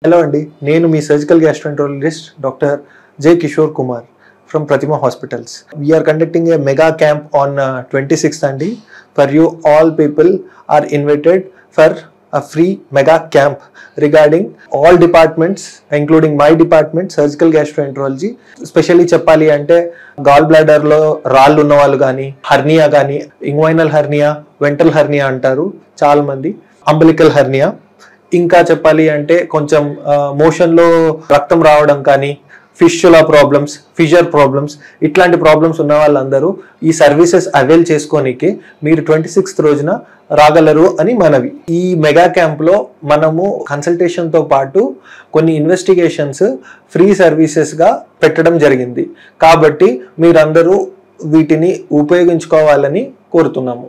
Hello Andy, నేను మీ surgical gastroenterologist doctor J. Kishore Kumar from Pratima Hospitals. We are conducting a mega camp on 26th Andy. For you all people are invited for a free mega camp regarding all departments including my department surgical gastroenterology. Especially చెప్పాలి అంటే gall bladder లో రాళ్ళు ఉన్న వాళ్ళు కానీ hernia కానీ inguinal hernia ventral hernia అంటారు చాలా మంది అంబలికల్ హర్నియా ఇంకా చెప్పాలి అంటే కొంచెం మోషన్లో రక్తం రావడం కానీ ఫిష్యులా ప్రాబ్లమ్స్ ఫిషర్ ప్రాబ్లమ్స్ ఇట్లాంటి ప్రాబ్లమ్స్ ఉన్న వాళ్ళందరూ ఈ సర్వీసెస్ అవైల్ చేసుకోనికి మీరు 26th రోజున రాగలరు అని మనవి. ఈ మెగా క్యాంప్లో మనము కన్సల్టేషన్తో పాటు కొన్ని ఇన్వెస్టిగేషన్స్ ఫ్రీ సర్వీసెస్గా పెట్టడం జరిగింది. కాబట్టి మీరందరూ వీటిని ఉపయోగించుకోవాలని కోరుతున్నాము.